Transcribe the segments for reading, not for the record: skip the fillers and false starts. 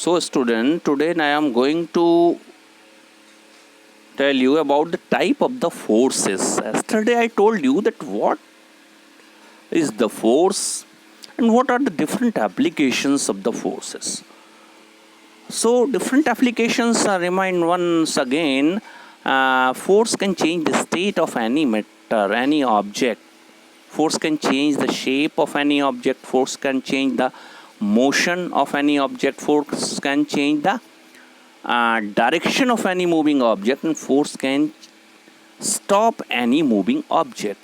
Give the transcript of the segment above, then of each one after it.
So student, today I am going to tell you about the type of the forces. Yesterday I told you that what is the force and what are the different applications of the forces. So different applications remind once again, force can change the state of any matter, any object. Force can change the shape of any object. Force can change the motion of any object. Force can change the direction of any moving object, and force can stop any moving object.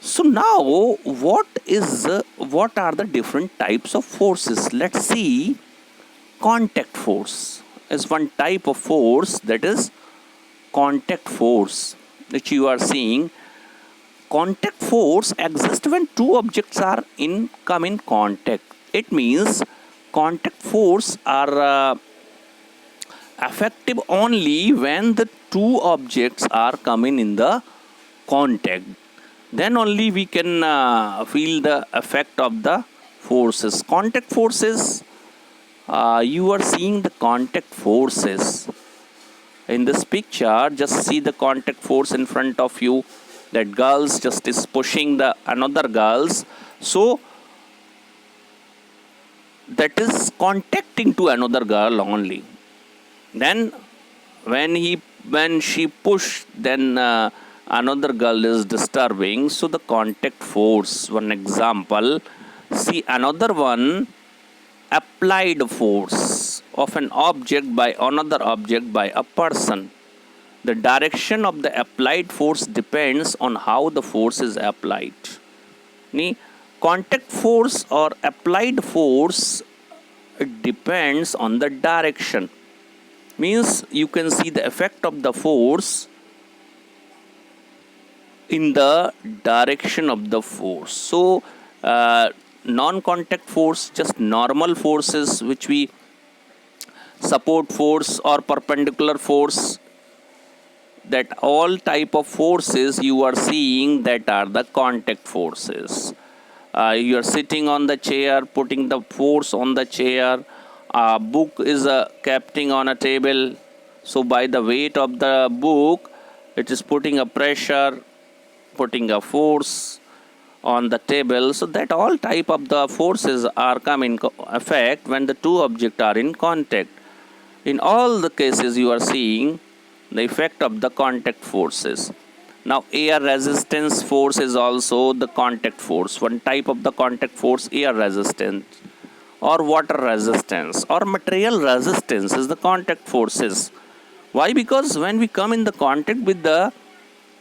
So now what are the different types of forces? Let's see. Contact force is one type of force, that is contact force, which you are seeing. Contact force exists when two objects are come in contact. It means contact force are effective only when the two objects are coming in the contact. Then only we can feel the effect of the forces. Contact forces, you are seeing the contact forces. In this picture, just see the contact force in front of you. That girls just is pushing the another girls. So that is contacting to another girl only. Then when she push, then another girl is disturbing. So the contact force, one example. See another one, applied force of an object by another object by a person. The direction of the applied force depends on how the force is applied. Contact force or applied force, it depends on the direction. Means you can see the effect of the force in the direction of the force. So non-contact force, just normal forces which we support force or perpendicular force, that all type of forces you are seeing, that are the contact forces. You are sitting on the chair, putting the force on the chair. A book is kept on a table, so by the weight of the book, it is putting a pressure, putting a force on the table. So that all type of the forces are come in effect when the two objects are in contact. In all the cases you are seeing the effect of the contact forces. Now air resistance force is also the contact force. One type of the contact force, air resistance or water resistance or material resistance is the contact forces. Why? Because when we come in the contact with the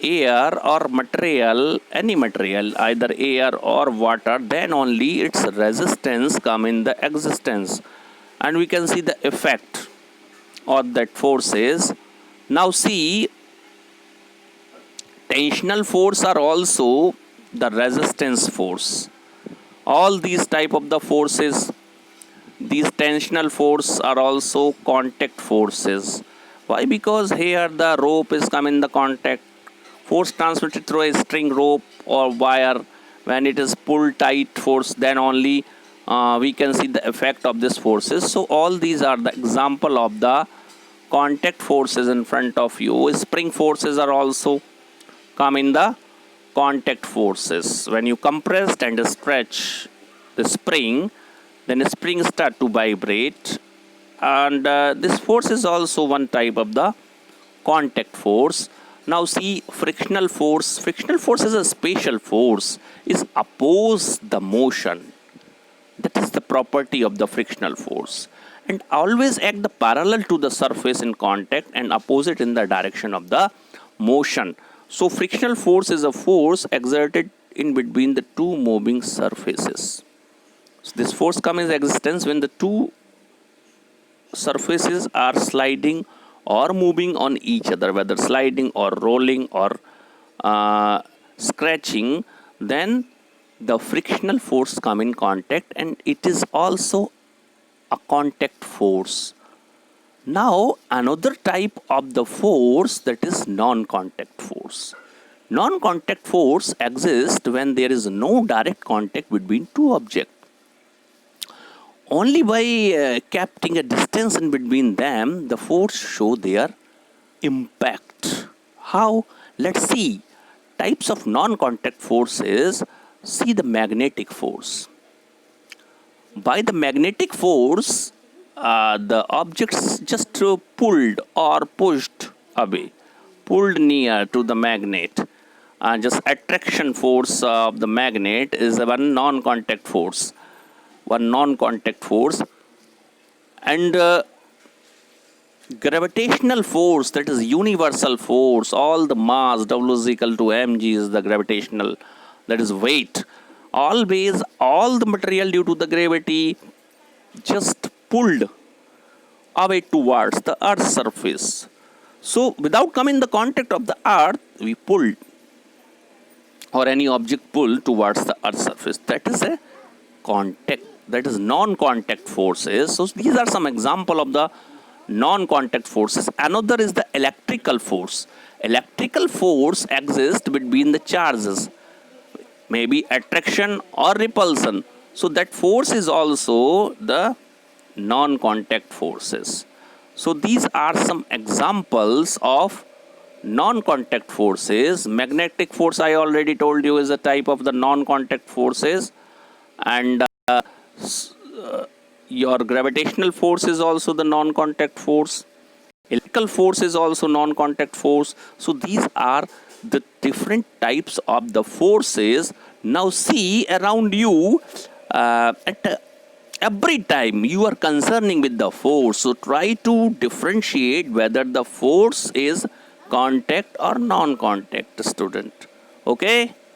air or material, any material, either air or water, then only its resistance come in the existence, and we can see the effect of that forces. Now see, tensional force are also the resistance force. All these type of the forces, these tensional force are also contact forces. Why? Because here the rope is come in the contact. Force transmitted through a string, rope or wire, when it is pulled tight force, then only we can see the effect of these forces. So all these are the example of the contact forces in front of you. Spring forces are also come in the contact forces. When you compress and stretch the spring, then the spring start to vibrate, and this force is also one type of the contact force. Now see, frictional force. Frictional force is a special force, is oppose the motion. That is the property of the frictional force, and always act the parallel to the surface in contact and opposite in the direction of the motion. So frictional force is a force exerted in between the two moving surfaces. So this force comes in existence when the two surfaces are sliding or moving on each other, whether sliding or rolling or scratching, then the frictional force come in contact, and it is also a contact force. Now another type of the force, that is non-contact force. Non-contact force exists when there is no direct contact between two objects. only by keeping a distance in between them, the force show their impact. How? Let's see. Types of non-contact forces. See the magnetic force. By the magnetic force, the objects just pulled or pushed away, pulled near to the magnet. Just attraction force of the magnet is one non-contact force. One non-contact force. And gravitational force, that is universal force, all the mass W is equal to mg is the gravitational, that is weight. Always all the material due to the gravity just pulled away towards the earth's surface. So without coming in the contact of the earth, we pulled, or any object pulled towards the earth's surface. That is a contact, that is non-contact forces. So these are some example of the non-contact forces. Another is the electrical force. Electrical force exists between the charges, maybe attraction or repulsion. So that force is also the non-contact forces. So these are some examples of non-contact forces. Magnetic force, I already told you, is a type of the non-contact forces. And your gravitational force is also the non-contact force. Electrical force is also non-contact force. So these are the different types of the forces. Now see around you, at every time you are concerning with the force. So try to differentiate whether the force is contact or non-contact, student. Okay.